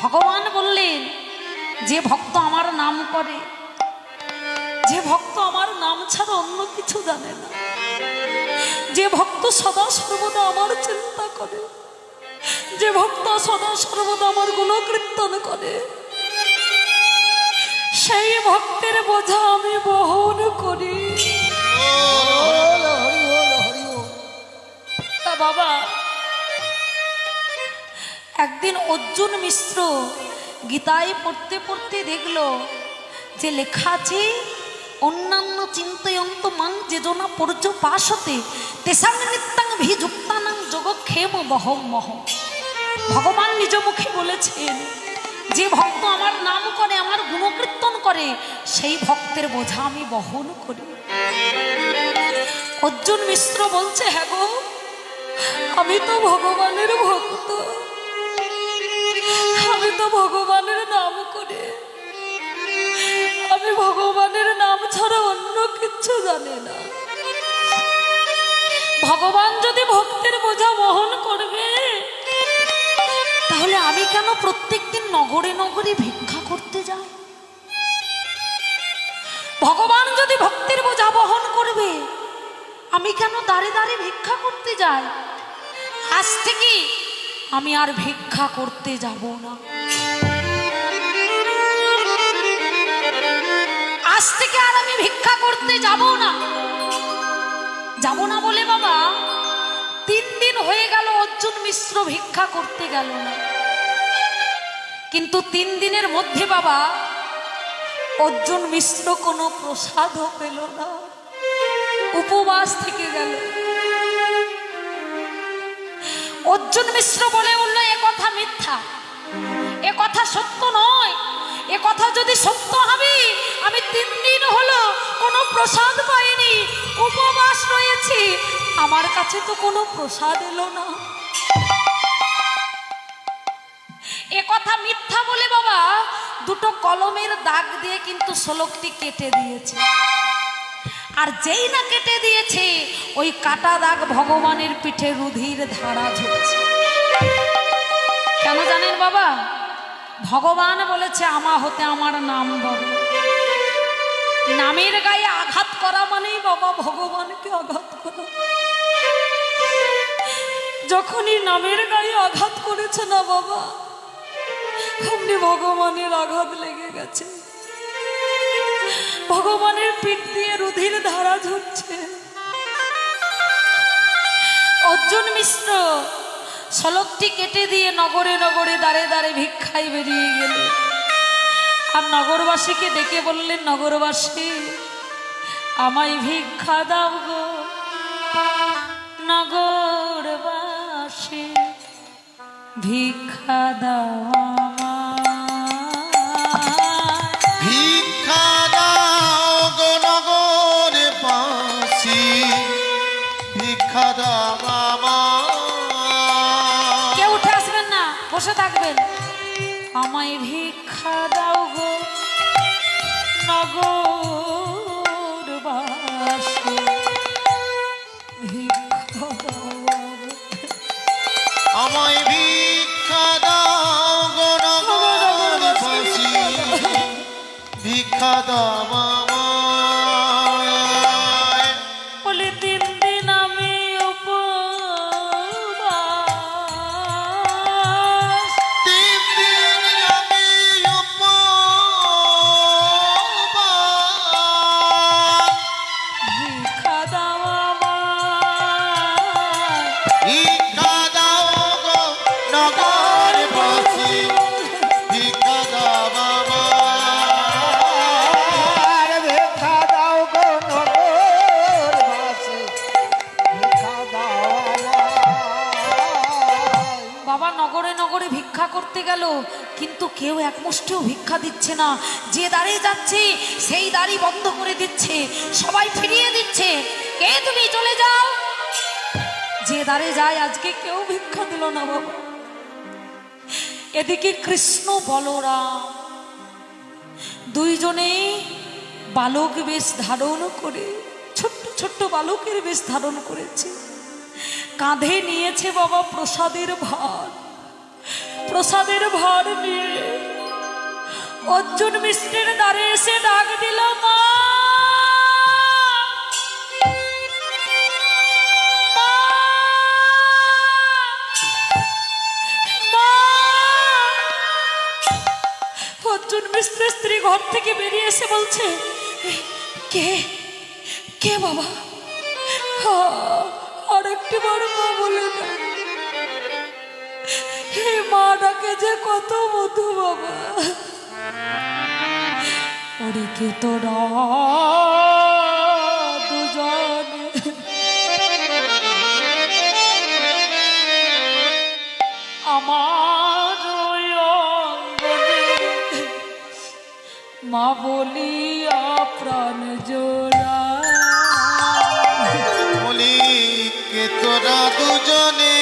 ভগবান বললেন, যে ভক্ত আমার নাম করে, যে ভক্ত আমার নাম ছাড়া অন্য কিছু জানে না, যে ভক্ত সদা সর্বদা আমার চিন্তা করে, যে ভক্ত সদা সর্বদা আমার গুণকীর্তন করে, সেই ভক্তের বোঝা আমি বহন করি। তা বাবা, একদিন অর্জুন মিশ্র গীতায় পড়তে পড়তে দেখলো যে লেখা আছে, অন্যান্য চিন্তয়ন্ত মান যেজনা পর্যপাসতে তেসাং নিত্যাং ভিযুক্তানাং যোগক্ষেম বহম মহম। ভগবান নিজ মুখে বলেছেন, যে ভক্ত আমার নাম করে, আমার গুণকীর্তন করে, সেই ভক্তের বোঝা আমি বহন করি। অর্জুন মিশ্র বলছে, হ্যাঁ গো, আমি তো ভগবানের ভক্ত, আমি তো ভগবানের নাম করে, আমি ভগবানের নাম ছাড়া অন্য কিছু জানি না। ভগবান যদি ভক্তের বোঝা বহন করবে, তাহলে আমি কেন প্রত্যেকদিন নগরে নগরে ভিক্ষা করতে যাই? ভগবান যদি ভক্তের বোঝা বহন করবে, আমি কেন দাঁড়ে দাঁড়ে ভিক্ষা করতে যাই? আজ থেকে আমি আর ভিক্ষা করতে যাব না। আজ থেকে আর আমি ভিক্ষা করতে যাব না। যাব না বলে বাবা 3 দিন হয়ে গেল অর্জুন মিশ্র ভিক্ষা করতে গেল না। কিন্তু 3 দিনের মধ্যে বাবা অর্জুন মিশ্র কোনো প্রসাদও পেল না, উপবাস থেকে গেল। অর্জুন মিশ্র বলে উঠল, এ কথা মিথ্যা, এ কথা সত্য নয়। এ কথা যদি সত্য হবে, আমি 3 দিন হলো কোনো প্রসাদ পাইনি, উপবাস রয়েছি, আমার কাছে তো কোনো প্রসাদ এলো না। এ কথা মিথ্যা বলে বাবা 2টো কলমের দাগ দিয়ে কিন্তু শ্লোকটি কেটে দিয়েছে। আর যেই না কেটে দিয়েছে, ওই কাটা দাগ ভগবানের পিঠে রুধির ধারা ঝরছে। কেন জানেন বাবা? ভগবান বলেছে, আমা হতে আমার নাম বড়। নামের গায়ে আঘাত করা মানেই বাবা ভগবানকে আঘাত করা। যখনই নামের গায়ে আঘাত করেছে না বাবা, অমনি ভগবানের আঘাত লেগে গেছে। ভগবানের পিঠ দিয়ে রুধির ধারা ঝরছে। অর্জুন মিশ্র শ্লোকটি কেটে দিয়ে নগরে নগরে দাঁড়ে দাঁড়ে ভিক্ষায় বেরিয়ে গেলেন। আর নগরবাসীকে ডেকে বললেন, নগরবাসী, আমায় ভিক্ষা দাও গো। নগরবাসী ভিক্ষা দাও, ভিক্ষা দাও গো নগরবাসী, ভিক্ষা দাও আমায়। কেউ উঠে আসবেন না, বসে থাকবেন। আমায় ভিক্ষা দাও গো নগরবাসী, ভিক্ষা দাও আমায়, ভিক্ষা দাও গো নগরবাসী, ভিক্ষা দাও আমায়। বলে 3 দিন আমি উপবাস, 3 দিন আমি উপবাস, ভিক্ষা দাও আমায়, ভিক্ষা দাও গো নগরবাসী, ভিক্ষা দাও আমায়। ভিক্ষা দাও গো নগরবাসী, ভিক্ষা দাও আমায়। বাবা নগরে নগরে ভিক্ষা করতে গেল, কিন্তু কেউ এক মুষ্টিও ভিক্ষা দিচ্ছে না। যে দাঁড়িয়ে যাচ্ছে সেই দাড়ি বন্ধ করে দিচ্ছে, সবাই ফিরিয়ে দিচ্ছে, কে তুমি চলে যাও। যে দাঁড়িয়ে যায় আজকে কেউ ভিক্ষা দিল না বাবা। এদিকে কৃষ্ণ বলরাম দুইজনেই বালক বেশ ধারণ করে, ছোট্ট ছোট্ট বালকের বেশ ধারণ করেছে। কাঁধে নিয়েছে বাবা প্রসাদের ভার। প্রসাদের ভার নিয়ে অর্জুন মিশ্রের দ্বারে এসে ডাক দিল, মা মা! মা! অর্জুন মিশ্রের স্ত্রী ঘর থেকে বেরিয়ে এসে বলছে, কে কে বাবা? আর একটি বার মা বলে না, হে মা ডাকে যে কত মধু বাবা। ওরে কে তোরা দুজন আমার অঙ্গনে মা বলিয়া প্রাণ জোড়া। বলি কে তোরা দুজনে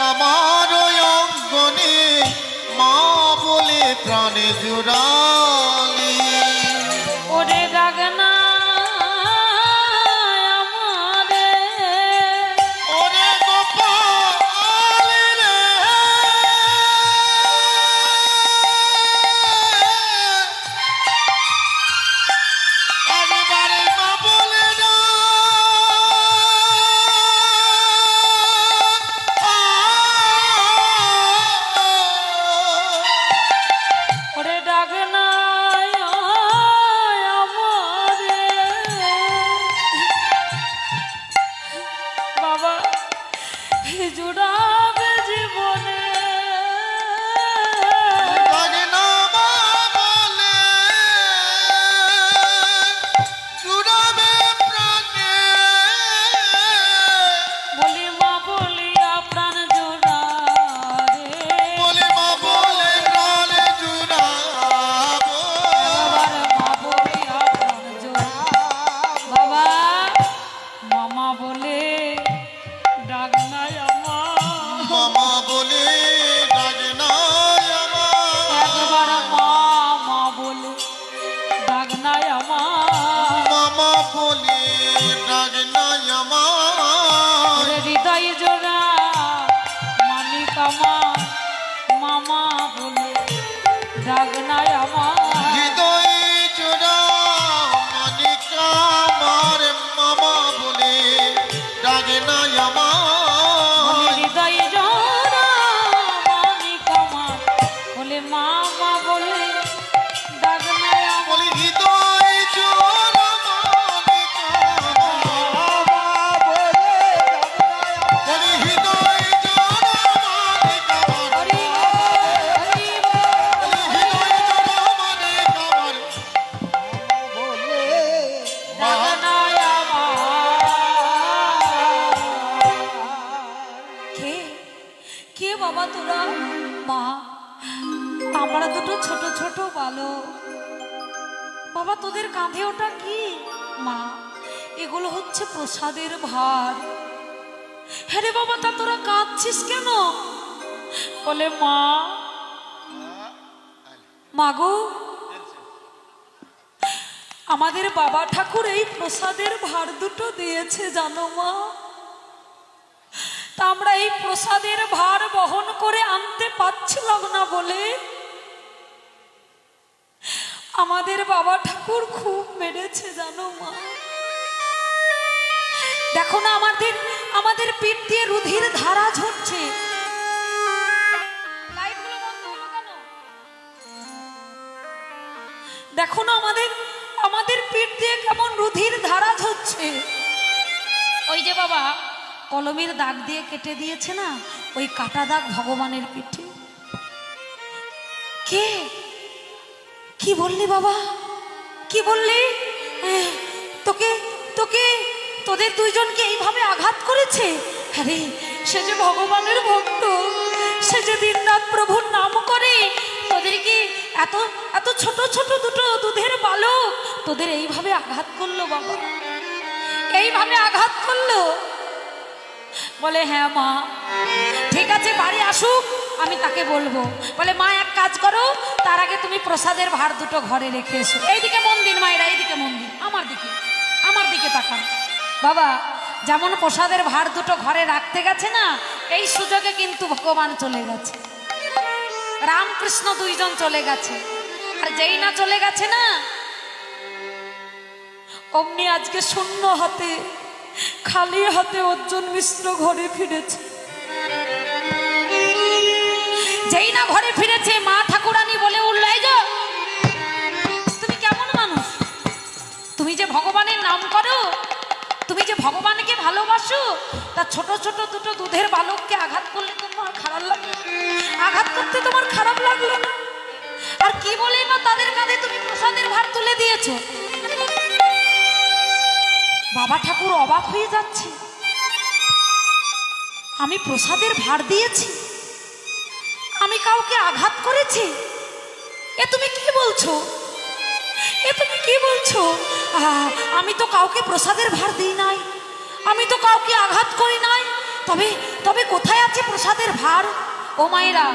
আমার অঙ্গনে মা বলে প্রাণে জুড়ালি। ওরে ডাকনা আমারে, ওরে গোপাল রে, একবারে মা বলে না। ওরে ডাকনা আমারে বাবা, জুড়াবে জীবনে লাগে না মা বলে জুড়াবে প্রাণে। বলি মা বলিয়া প্রাণ জোড়া রে, বলে মা বলে প্রাণে জুড়াবো। বাবার মা বলিয়া প্রাণ জোড়া। বাবা মামা বলে ডাক নাই আমার, মামা বলে ডাকে না আমার। একবার মামা বলে ডাক নাই আমার। মামা বলে ডাকে না আমার। ওরে হৃদয় জোড়া মানিক আমার, মামা বলে ডাক নাই আমার। হৃদয় চোরা মানিক আমার মামা বলে ডাকে না আমার। হৃদয় জোড়া মানিক আমার, বলে মামা বলে ডাক নাই আমার। বলি হৃদয় চোরা মানিক আমার। বলি হৃদয় চোরা মানিক আমার। হরি বল, হরি বল। বলি হৃদয় চোরা মানিক আমার। ডাক নাই আমার। কে কে বাবা তোরা? মা, আমরা দুটো ছোট ছোট বালক বাবা, তোদের কাঁধে ওটা কি? মা, এগুলো হচ্ছে প্রসাদের ভার। হ্যাঁ রে বাবা, তা তোরা কাঁদছিস কেন? বলে মা, মাগো, আমাদের বাবা ঠাকুর এই প্রসাদের ভার দুটো দিয়েছে জানো মা। তা আমরা এই প্রসাদের ভার বহন করে আনতে পারছিলাম না বলে আমাদের বাবা ঠাকুর খুব মেরেছে জানো মা। দেখো না আমাদের আমাদের পিঠ দিয়ে রুধির ধারা ঝরছে। লাইটগুলো বন্ধ হলো কেন? দেখো না আমাদের আমাদের পিঠ দিয়ে কেমন রুধির ধারা ঝরছে। ওই যে বাবা কলমের দাগ দিয়ে কেটে দিয়েছে না, ওই কাটা দাগ ভগবানের পিঠে। কে কি বললি বাবা? কি বললি? তোকে তোকে তোদের দুইজনকে এইভাবে আঘাত করেছে? আরে সে যে ভগবানের ভক্ত, সে যে দিনরাত প্রভুর নাম করে, তোদেরকে এত এত ছোট ছোট দুটো দুধের বালক তোদের এইভাবে আঘাত করলো বাবা, এইভাবে আঘাত করলো। বলে হ্যাঁ মা, ঠিক আছে বাড়ি আসুক আমি তাকে বলবো। বলে মা এক কাজ করো, তার আগে তুমি প্রসাদের ভার দুটো ঘরে রেখে এসো। এইদিকে মন দিন মায়েরা, এইদিকে মন দিন, আমার দিকে তাকান। বাবা যেমন প্রসাদের ভার দুটো ঘরে রাখতে গেছে না, এই সুযোগে কিন্তু ভগবান চলে গেছে, রামকৃষ্ণ দুইজন চলে গেছে। আর যেই না চলে গেছে না, অমনি আজকে শূন্য হাতে, খালি হাতে অর্জুন মিশ্র ঘরে ফিরেছে। যেই না ঘরে ফিরেছে, মা ঠাকুরানী বলে উঠল, এই যে তুমি কেমন মানুষ, তুমি যে ভগবানের নাম করো, তুমি যে ভগবানকে ভালোবাসো, তা ছোট ছোট দুটো দুধের বালককে আঘাত করলে তোমার খারাপ লাগলো? আঘাত করতে তোমার খারাপ লাগলো না? আর কি বলেই বা তাদের কাঁধে তুমি প্রসাদের ভার তুলে দিয়েছো। বাবা ঠাকুর অবাক হয়ে যাচ্ছে, আমি প্রসাদের ভার দিয়েছি, আমি কাউকে আঘাত করেছি? এ তুমি কি বলছো, এ তুমি কি বলছো? আমি তো কাউকে প্রসাদের ভার দিই নাই, আমি তো কাউকে আঘাত করি নাই, তবে তবে কোথায় আছে প্রসাদের ভার? ও মায়েরা,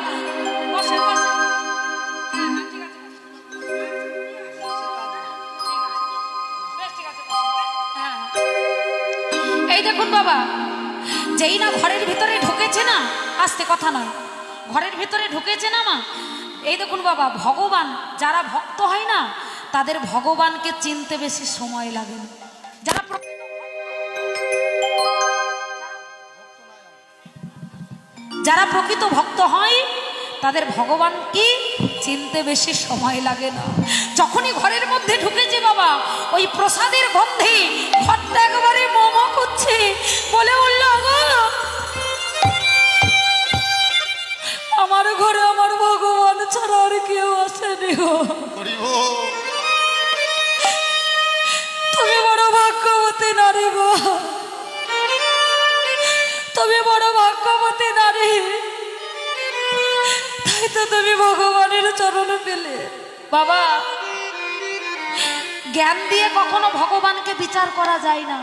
বসে বসে। এই দেখুন বাবা, যেই না ঘরের ভিতরে ঢুকেছে না, আস্তে কথা নয়, ঘরের ভিতরে ঢুকেছে না মা, এই দেখুন বাবা, ভগবান যারা ভক্ত হয় না, তাদের ভগবানকে চিনতে বেশি সময় লাগে না। যারা প্রকৃত ভক্ত হয়, তাদের ভগবানকে চিনতে বেশি সময় লাগে না। যখনই ঘরের মধ্যে ঢুকেছে বাবা, ওই প্রসাদের গন্ধে ঘরটা একেবারে মোমো করছে, বলে উঠল, গো আমার ঘরে আমার ভগবান ছাড়া আর কেউ আসেনি গো। তুমি বড় ভাগ্যবতী নারী গো, তুমি বড় ভাগ্যবতী নারী, তাই তো তুমি ভগবানের চরণ পেলে। বাবা, জ্ঞান দিয়ে কখনো ভগবানকে বিচার করা যায় না,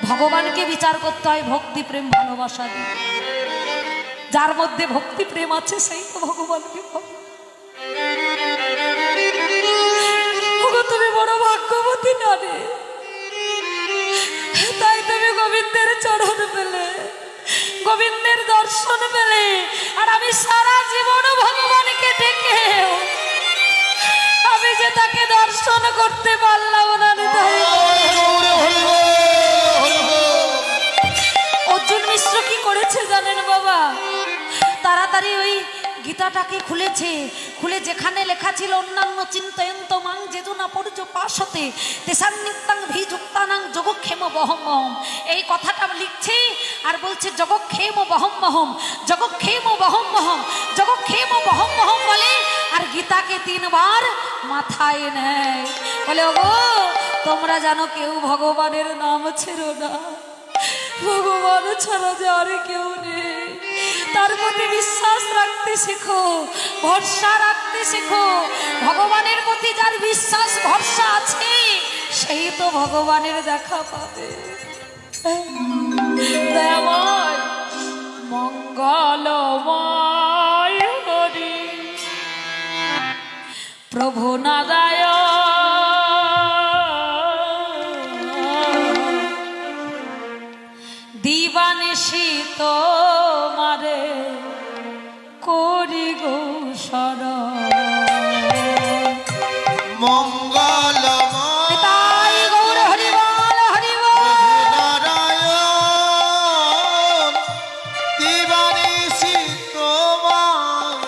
ভগবানকে বিচার করতে হয় ভক্তি প্রেম ভালোবাসা দিয়ে। যার মধ্যে ভক্তি প্রেম আছে, সেই তো ভগবানকে পাবে। তুমি বড় ভাগ্যবতী নারী, তাই তুমি গোবিন্দের চরণ পেলে, গোবিন্দের দর্শন পেলে। আর আমি সারা জীবন ভগবানকে ডেকে আমি যে তাকে দর্শন করতে পারলাম না। অর্জুন মিশ্র কি করেছে জানেন বাবা? তাড়াতাড়ি ওই গীতাটাকে খুলেছে, খুলে যেখানে লেখা ছিল অন্যান্য চিন্তয়ন্ত মাং যেদুনা পর্য পাশতে তেসান্নিত্যাং ভিযুক্তানাং যোগক্ষেম বহম বহম, এই কথাটা লিখছে আর বলছে যোগক্ষেম বহম বহম, যোগক্ষেম বহম বহম, যোগক্ষেম বহম বহম বলে, আর গীতাকে 3 বার মাথায় নেয়, বলে ওগো তোমরা জানো কেউ ভগবানের নাম ছেড়ো না, ভগবান ছাড়া যে আর কেউ নেই, তার প্রতি বিশ্বাস রাখতে শেখো, ভরসা রাখতে শেখো। ভগবানের প্রতি যার বিশ্বাস ভরসা আছে, সেই তো ভগবানের দেখা পাবে। দয়াময় মঙ্গলময় হরি প্রভু নাদায় দিবানিশি তোমারে করি গো শরণ। মঙ্গলময় তাই গৌর হরি বল, হরি বল। নারায়ণ দিবানিশি তোমার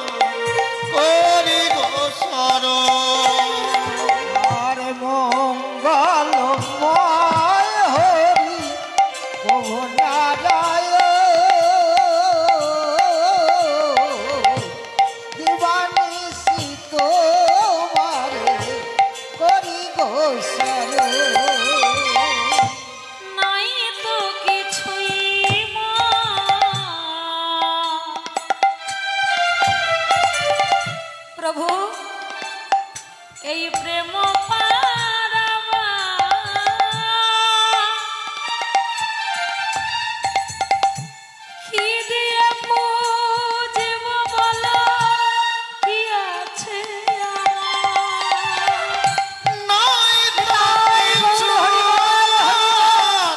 করি গো শরণ। আর মঙ্গলময় হরি প্রভু নারায়ণ দিবানিশি তোমারে করি গো শরণ। নাই তো কিছুই মা, প্রভু এই প্রেম পারাবা, কি দিয়ে বুঝিব বলো, কি আছে আমার? নাই তাই গৌর হরি বল, হরি বল।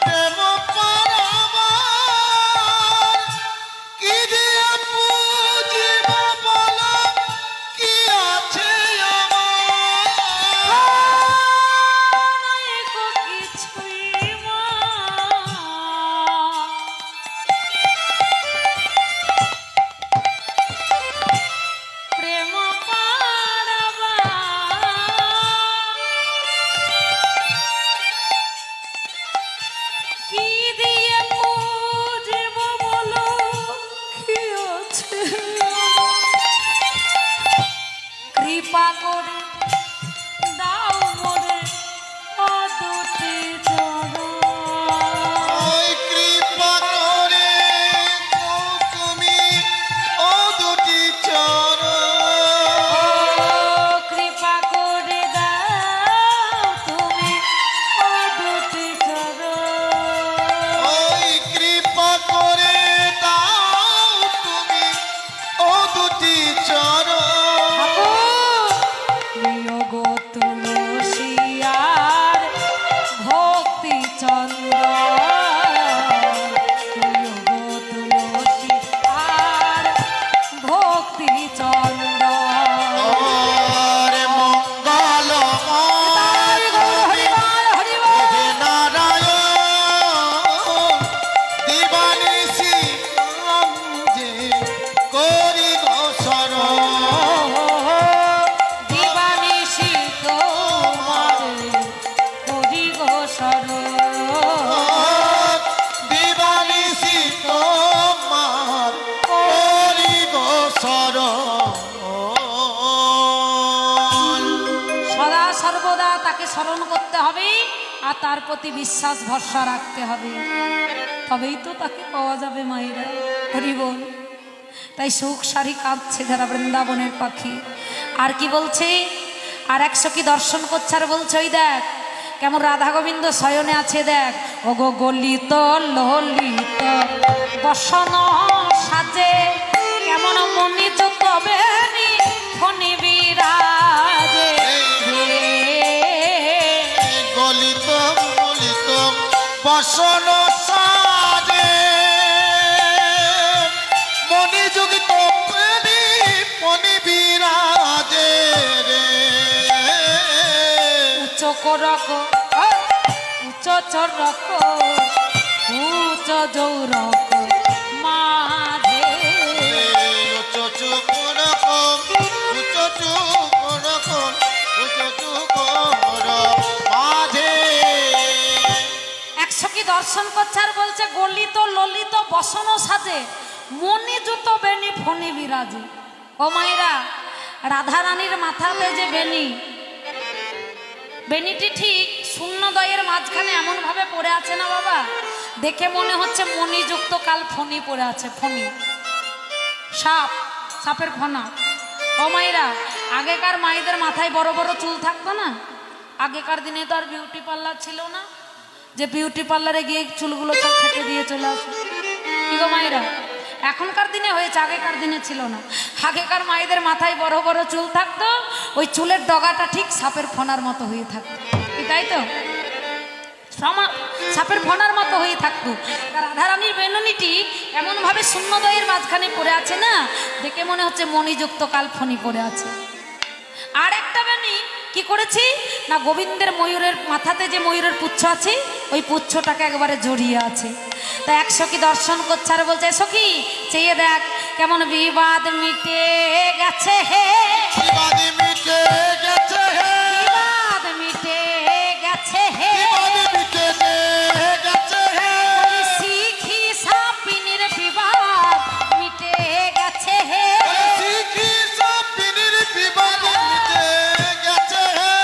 প্রেম পারাবার স্মরণ করতে হবে আর তার প্রতি বিশ্বাস ভরসা রাখতে হবে, তবেই তো তাকে পাওয়া যাবে মায়েরা। হরি বল। তাই সুখ সারি কাঁদছে যারা বৃন্দাবনের পাখি। আর কি বলছে, আর একশো কি দর্শন করছে আর বলছে, ওই দেখ কেমন রাধা গোবিন্দ শয়নে আছে, দেখ ও গো গলিত ললিত বসন সাজে, কেমন মনিত তবে ফণি বিরাজে। গলিত গলিত বসন সাজে, মণিযুক্ত ফণি বিরাজে রে। উচ্চ করক উচ্চ চরক উচ্চ জৌরক মাঝে, একশো কি দর্শন করছে আর বলছে গলিত ললিত বসন সাজে, মনি জুত বেনি ফণি বিরাজে। ও মায়েরা, রাধা রানীর মাথাতে যে বেনি, বেনিটি ঠিক শূন্যদয়ের মাঝখানে এমন ভাবে পড়ে আছে না বাবা, দেখে মনে হচ্ছে মণিযুক্ত কাল ফণি পড়ে আছে। ফণি সাপ, সাপের ফনা। ও মায়েরা, আগেকার মায়েদের মাথায় বড় বড় চুল থাকতো না, আগেকার দিনে তো আর বিউটি পার্লার ছিল না যে বিউটি পার্লারে গিয়ে চুলগুলো সব ছেটে দিয়ে চলে আসে। কি গো মায়েরা, এখনকার দিনে হয়েছে, আগেকার দিনে ছিল না। আগেকার মায়েদের মাথায় বড় বড় চুল থাকতো, ওই চুলের ডগাটা ঠিক সাপের ফনার মতো হয়ে থাকতো, তাই তো সাপের ফনার মতো হয়ে থাকতো। রাধারানীর বেনুনিটি এমনভাবে শূন্যদয়ের মাঝখানে পড়ে আছে না, দেখে মনে হচ্ছে মণিযুক্ত কাল ফণি পড়ে আছে। আর একটা বেনি কি করেছি না, গোবিন্দের ময়ূরের মাথাতে যে ময়ূরের পুচ্ছ আছে, ওই পুচ্ছটাকে একবারে জড়িয়ে আছে। তা একশো কি দর্শন করছে আর বলছে, সখী চেয়ে দেখ কেমন বিবাদ মিটে গেছে হে, বিবাদ মিটে গেছে হে, বিবাদ মিটে গেছে হে, মিটে গেছে হে, শিখি সাপিনীর বিবাদ মিটে গেছে হে, শিখি সাপিনীর বিবাদ মিটে গেছে হে,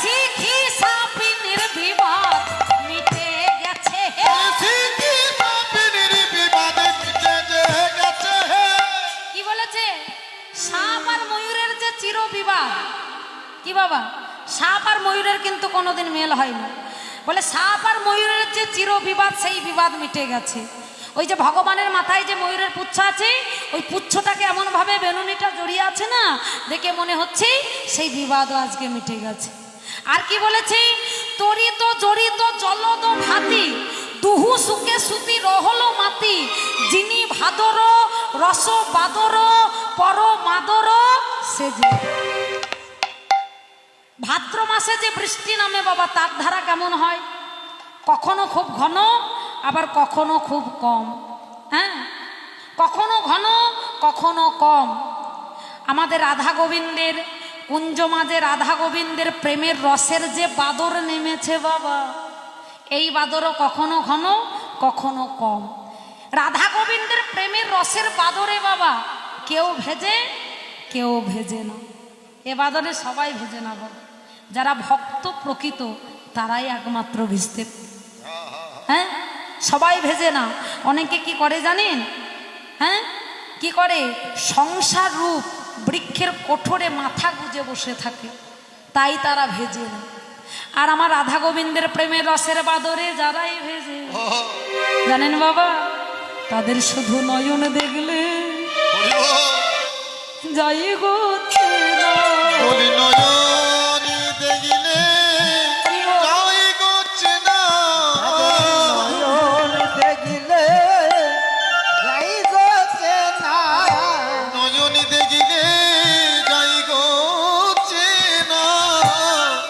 শিখি সাপিনীর বিবাদ মিটে গেছে হে। শিখি সাপিনীর বিবাদ মিটে গেছে হে। কি বলেছে, সাপ আর ময়ূরের যে চির বিবাদ, কি বাবা, সাপ আর ময়ূরের কিন্তু কোনোদিন মেল হয় না। বলে সাপ আর ময়ূরের যে চির বিবাদ, সেই বিবাদ মিটে গেছে। ওই যে ভগবানের মাথায় যে ময়ূরের পুচ্ছ আছে, ওই পুচ্ছটাকে এমনভাবে বেনুনিটা জড়িয়ে আছে না, দেখে মনে হচ্ছে সেই বিবাদও আজকে মিটে গেছে। আর কি বলেছে, তরিত জড়িত জলদ ভাতি, দুহু সুকে সুতি রহল মাতি, যিনি ভাদর রস বাদর পর মাদর সেজে। ভাদ্র মাসে যে বৃষ্টি নামে বাবা, তার ধারা কেমন হয়, কখনো খুব ঘন আবার কখনো খুব কম। হ্যাঁ, কখনো ঘন কখনো কম। আমাদের রাধা গোবিন্দের কুঞ্জ মাঝে রাধা গোবিন্দের প্রেমের রসের যে বাদর নেমেছে বাবা, এই বাদরও কখনো ঘন কখনো কম। রাধা গোবিন্দের প্রেমের রসের বাদরে বাবা কেউ ভেজে কেউ ভেজে না। এ বাদরে সবাই ভেজে না বাবা, যারা ভক্ত প্রকৃত তারাই একমাত্র ভিজতে। হ্যাঁ, সবাই ভেজে না। অনেকে কি করে জানেন, হ্যাঁ কি করে, সংসার রূপ বৃক্ষের কোঠরে মাথা গুজে বসে থাকে, তাই তারা ভেজে না। আর আমার রাধা গোবিন্দের প্রেমের রসের বাদরে যারাই ভেজে জানেন বাবা, তাদের শুধু নয়ন দেখলে যাই গো চেনা। বলি নয়নি দেখিলে যাই গো চেনা, নয়ন দেখিলে যাই গো চেনা, নয়নি দেখিলে যাই গো চেনা,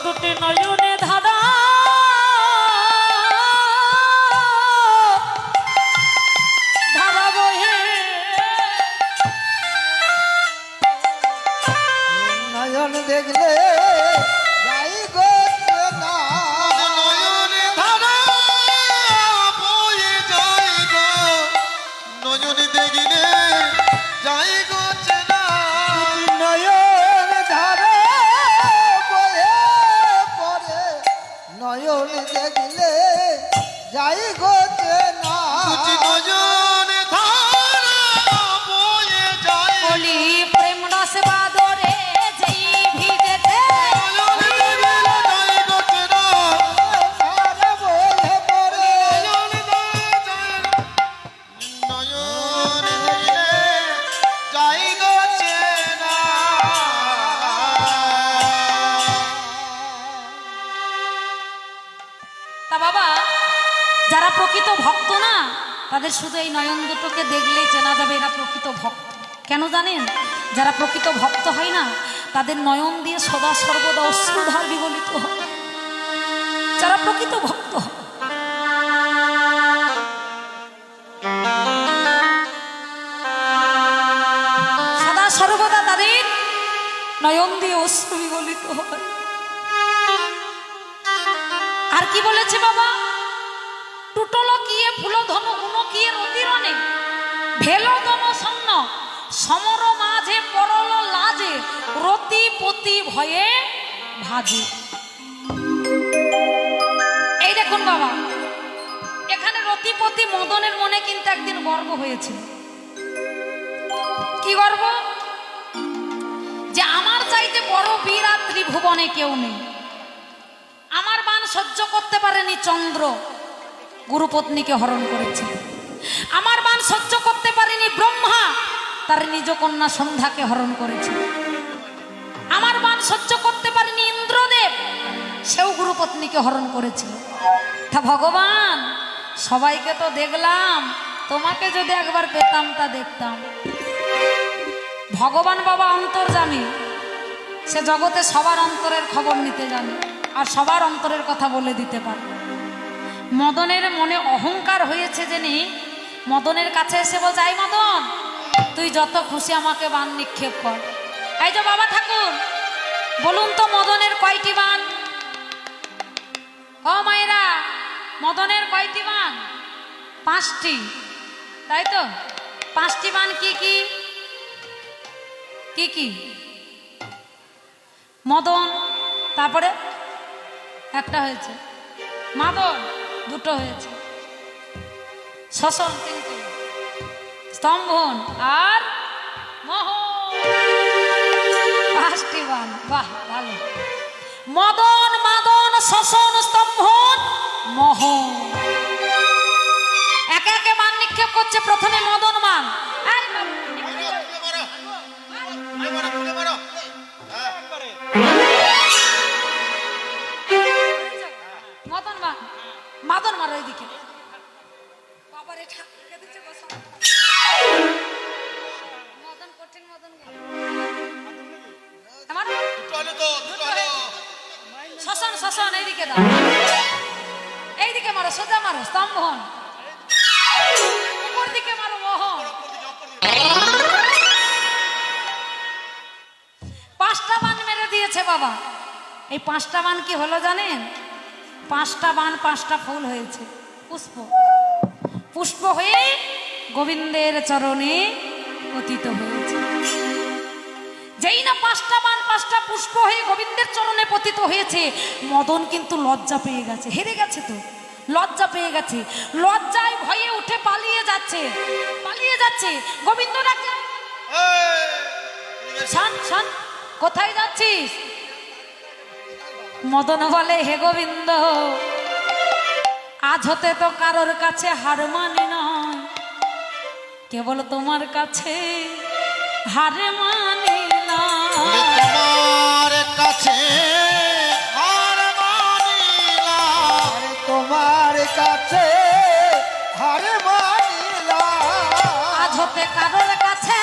দুটি নয়নে ধারা ধারা বহে, নয়ন দেখলে যাই গো চেনা, নয়নে ধারা বয়ে যাই গো, নয়নি দেখিলে যাই গো চেনা, নয়ন ধারে বয়ে পড়ে তাদের শুধু এই নয়ন দুটোকে দেখলেই চেনা যাবে এরা প্রকৃত ভক্ত। কেন জানেন? যারা প্রকৃত ভক্ত হয় না, তাদের নয়ন দিয়ে সদা সর্বদা অশ্রুধার বিগলিত হয়। যারা প্রকৃত ভক্ত হয়, সদা সর্বদা তাদের নয়ন দিয়ে অশ্রু বিগলিত হয়। আর কি বলেছে বাবা? টুটল কিয়ে ফুলধন গুণ কিয়ে রতিরণে ভেলদন সন্ন সমর মাঝে পরল লাজে রতি পতি ভয়ে ভাজে। এই দেখুন বাবা, এখানে রতিপতি মদনের মনে কিন্তু একদিন গর্ব হয়েছিল। কি গর্ব? যে আমার চাইতে বড় বীর আর ত্রিভুবনে কেউ নেই। আমার বাণ সহ্য করতে পারেনি চন্দ্র, গুরুপত্নীকে হরণ করেছিল। আমার বাণ সহ্য করতে পারেনি ব্রহ্মা, তার নিজ কন্যা সন্ধ্যাকে হরণ করেছিল। আমার বাণ সহ্য করতে পারেনি ইন্দ্রদেব, সেও গুরুপত্নীকে হরণ করেছিল। তা ভগবান, সবাইকে তো দেখলাম, তোমাকে যদি একবার পেতাম তা দেখতাম। ভগবান বাবা অন্তর্যামী, সে জগতে সবার অন্তরের খবর নিতে জানে আর সবার অন্তরের কথা বলে দিতে পারে। মদনের মনে অহংকার হয়েছে জেনে মদনের কাছে এসে বলছে, এই মদন, তুই যত খুশি আমাকে বাণ নিক্ষেপ কর। এই যে বাবা ঠাকুর, বলুন তো মদনের কয়টি বাণ? ও মায়েরা, মদনের কয়টি বাণ? 5টি, তাই তো? 5টি বাণ কি কি? কি কি? মদন, তারপরে একটা হয়েছে, মাদন 2টো হয়েছে, শোষণ 3টি, স্তম্ভন আর মোহন 5টি বাণ। বাহ, ভালো। মদন, মাদন, শোষণ, স্তম্ভন, মোহন। একে একে বাণ নিক্ষেপ করছে। প্রথমে মদন বাণ। মদন বাণ, মাদন মারো এইদিকে। বাবারে ঠাকুরকে দিচ্ছে বসা। মদন কঠিন, মদন আমার শোষণ, শোষণ এইদিকে দাও, এইদিকে মারো, সোজা মারো, স্তম্ভন। উপর দিকে মারো, মোহন। 5টা বাণ মেরে দিয়েছে বাবা। এই 5টা বাণ কি হলো জানেন? 5টা বাণ 5টা ফুল হয়েছে, পুষ্প। পুষ্প হয়ে গোবিন্দের চরণে পতিত হয়েছে। যেই না 5টা বাণ 5টা পুষ্প হয়ে গোবিন্দের চরণে পতিত হয়েছে, মদন কিন্তু লজ্জা পেয়ে গেছে। হেরে গেছে তো, লজ্জা পেয়ে গেছে। লজ্জায় ভয়ে উঠে পালিয়ে যাচ্ছে, পালিয়ে যাচ্ছে। গোবিন্দ ডাকে, শান শান, কোথায় যাচ্ছিস? মদন বলে, হে গোবিন্দ, আজ হতে তো কারোর কাছে হার মানি নয়, কেবল তোমার কাছে হার মানিলাম। তোমার কাছে হার মানিলাম, তোমার কাছে হার মানিলাম। আজ হতে কারোর কাছে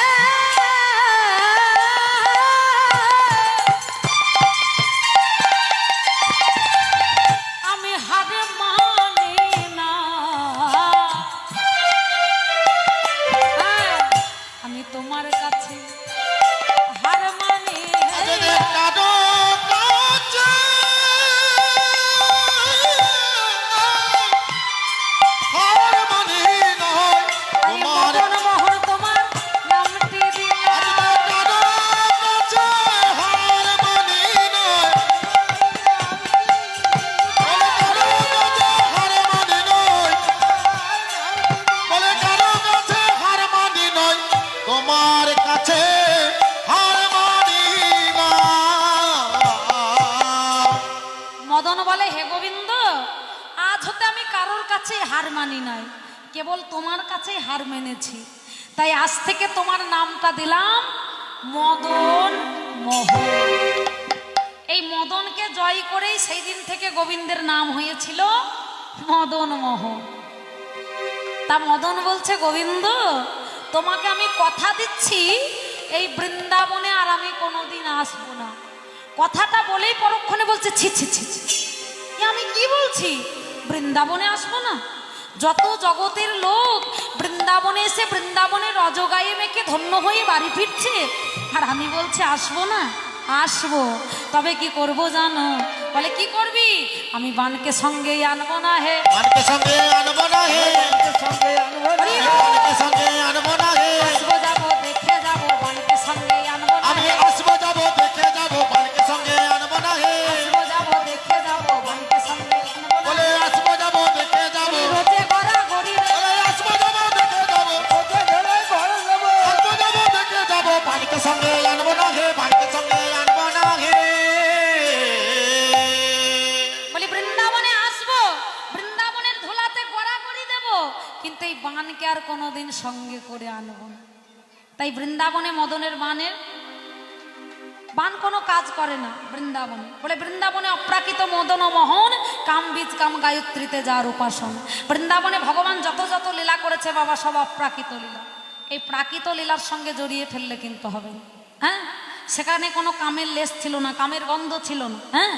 আমি হার মানি না। আমি তোমার কাছে হার মানি যদি কারো কাছে হার মানি নয়, তাই তোমার মদন মোহন তোমার নামটি দিলাম। কারো কাছে হার মানি নয়, কারো কাছে হার মানি নয়, বলে কারো কাছে হার মানি নয়, তোমার কাছে হার মানি না। মদন বলে, হে গোবিন্দ, আজ হতে আমি কারোর কাছে হার মানি নাই, কেবল তোমার কাছেই হার মেনেছি। তাই আজ থেকে তোমার নামটা দিলাম মদন মোহন। এই মদনকে জয় করেই সেই দিন থেকে গোবিন্দের নাম হয়েছিল মদন মোহন। তা মদন বলছে, গোবিন্দ তোমাকে আমি কথা দিচ্ছি এই বৃন্দাবনে আর আমি কোনোদিন আসবো না। কথাটা বলেই পরক্ষণে বলছে, ছি ছি ছি ছি, এ আমি কি বলছি, বৃন্দাবনে আসবো না? যত জগতের লোক বৃন্দাবনে এসে বৃন্দাবনের রজগায়ে মেখে ধন্য হয়ে বাড়ি ফিরছে, আর আমি বলছি আসবো না। আসবো, তবে কি করব জানো? বলে কি করবি? আমি বানকে সঙ্গেই আনবো না হে। বানকে সঙ্গে আনবো না হে, সঙ্গে আনবো না। বানকে সঙ্গে আনবো না হে, আসবো যাবো দেখে যাবো, বানকে সঙ্গেই আনবো না আমি হে। আসবো যাবো দেখে যাবো, বানকে সঙ্গে আনবো না হে, আসবো যাবো দেখে যাবো, বানকে সঙ্গেই আনবো না বলে হে। আসবো যাবো দেখে যাবো, রোজে গড়া গড়ি রে, বলে আসবো যাবো দেখে যাবো, ওকে ধরে ঘরে যাবো। আসবো যাবো দেখে যাবো, বানকে সঙ্গে আনবো না হে, বানকে সঙ্গে আনবো না হে। বলি বৃন্দাবনে আসবো, বৃন্দাবনের ধুলাতে গড়াগড়ি দেব, কিন্তু এই বানকে আর কোনোদিন সঙ্গে করে আনবো না। তাই বৃন্দাবনে মদনের বান কোনো কাজ করে না বৃন্দাবনে। বলে বৃন্দাবনে অপ্রাকৃত মদন ও মোহন, কাম বীজ কাম গায়ত্রীতে যার উপাসন। বৃন্দাবনে ভগবান যত যত লীলা করেছে বাবা, সব অপ্রাকৃত লীলা। এই প্রাকৃত লীলার সঙ্গে জড়িয়ে ফেললে কিন্তু হবে না। হ্যাঁ, সেখানে কোনো কামের লেশ ছিল না, কামের গন্ধ ছিল না। হ্যাঁ,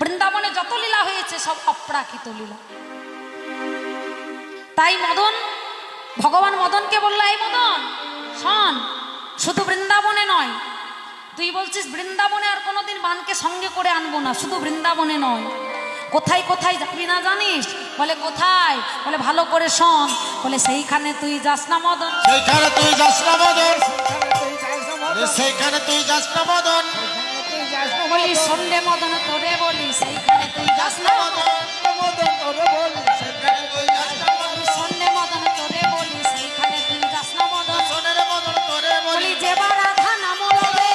বৃন্দাবনে যত লীলা হয়েছে সব অপ্রাকৃত লীলা। তাই মদন, ভগবান মদনকে বলল, এই মদন শোন, শুধু বৃন্দাবনে নয়, তুই বলছিস বৃন্দাবনে আর কোনোদিন বানকে সঙ্গে করে আনবো না, শুধু বৃন্দাবনে নয়, কোথায় কোথায় যাবি না জানিস? বলে কোথায়? বলে ভালো করে শোন। বলে সেইখানে তুই যাস না মদন, সেইখানে তুই যাস না মদন, সেইখানে তুই যাস না মদন। সেইখানে তুই যাস না মদন, সেইখানে তুই যাস না বলি মদন। সন্ধ্যে মদন তোরে বলি, সেইখানে তুই যাস না মদন। মদন তোরে বলি, সেইখানে তুই যাস না মদন, বলি সন্ধ্যে মদন তোরে বলি, সেইখানে তুই যাস না মদন। সোনের মদন তোরে বলি বলি, যেবার রাধা নাম লবে,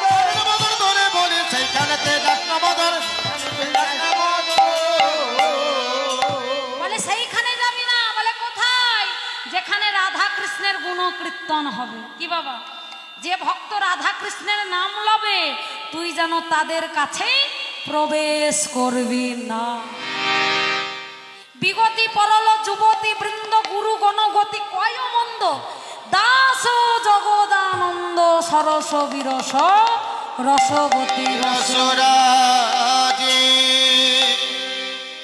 সোনের মদন তোরে বলি, সেইখানে তুই যাস না মদন, তুই যাস না মদন। বলে সেইখানে যাবি না। বলে কোথায়? যেখানে রাধা কৃষ্ণের গুণকীর্তন হবে। কি বাবা? যে ভক্ত রাধা কৃষ্ণের নাম লবে, তুই যেন তাদের কাছে প্রবেশ করবি না। বিগতি পরল যুবতী বৃন্দ গুরু গণগতি কয় মন্দ, দাস জগদানন্দ সরস বিরস রসগতি রস। রসরাজি।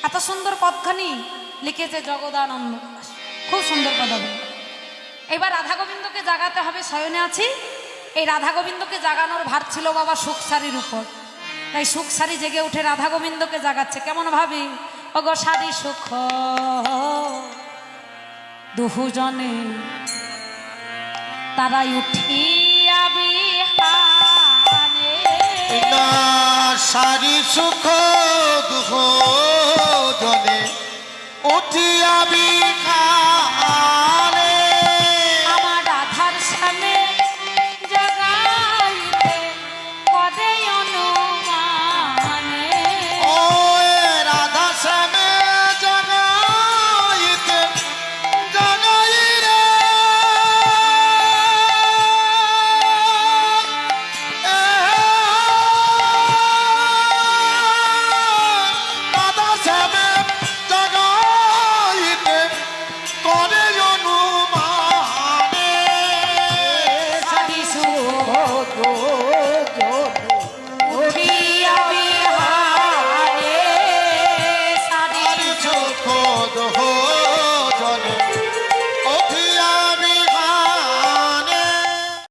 এত সুন্দর পদখানি লিখেছে জগদানন্দ, খুব সুন্দর পদাবলী। এবার রাধা গোবিন্দকে জাগাতে হবে, শয়নে আছি। এই রাধা গোবিন্দকে জাগানোর ভার ছিল বাবা সুখসারির উপর। তাই সুখসারি জেগে উঠে রাধা গোবিন্দকে জাগাচ্ছে। কেমন ভাবি? ওগো সারি সুখ দুহুজনে তারাই উঠিয়া বিহানে, না সারি সুখ দুঃখ জনে উঠিয়া বিখা